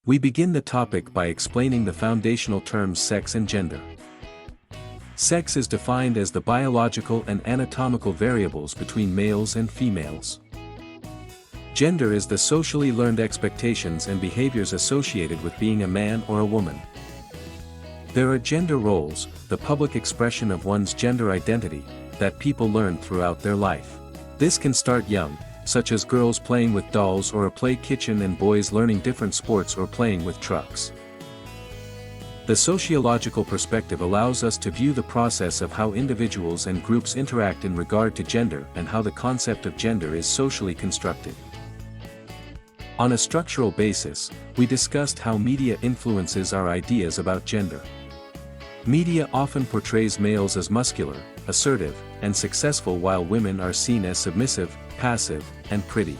We begin the topic by explaining the foundational terms sex and gender. Sex is defined as the biological and anatomical variables between males and females. Gender is the socially learned expectations and behaviors associated with being a man or a woman. There are gender roles, the public expression of one's gender identity, that people learn throughout their life. This can start young, such as girls playing with dolls or a play kitchen and boys learning different sports or playing with trucks. The sociological perspective allows us to view the process of how individuals and groups interact in regard to gender and how the concept of gender is socially constructed. On a structural basis, we discussed how media influences our ideas about gender. Media often portrays males as muscular, assertive, and successful while women are seen as submissive, passive, and pretty.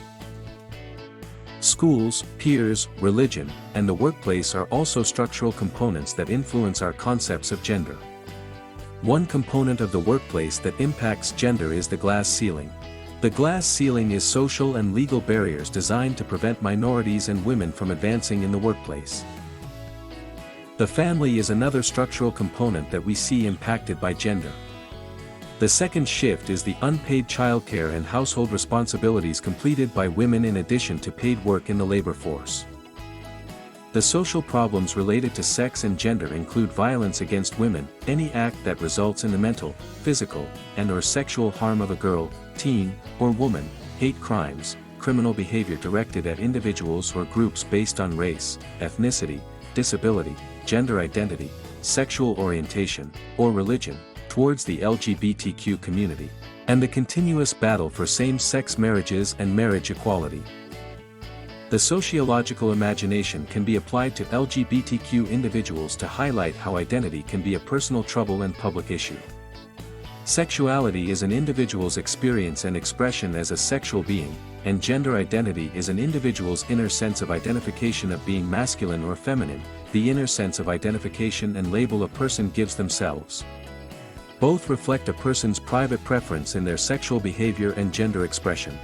Schools, peers, religion, and the workplace are also structural components that influence our concepts of gender. One component of the workplace that impacts gender is the glass ceiling. The glass ceiling is social and legal barriers designed to prevent minorities and women from advancing in the workplace. The family is another structural component that we see impacted by gender. The second shift is the unpaid childcare and household responsibilities completed by women in addition to paid work in the labor force. The social problems related to sex and gender include violence against women, any act that results in the mental, physical, and/or sexual harm of a girl, teen, or woman, hate crimes, criminal behavior directed at individuals or groups based on race, ethnicity, disability, gender identity, sexual orientation, or religion, towards the LGBTQ community, and the continuous battle for same-sex marriages and marriage equality. The sociological imagination can be applied to LGBTQ individuals to highlight how identity can be a personal trouble and public issue. Sexuality is an individual's experience and expression as a sexual being, and gender identity is an individual's inner sense of identification of being masculine or feminine, the inner sense of identification and label a person gives themselves. Both reflect a person's private preference in their sexual behavior and gender expression.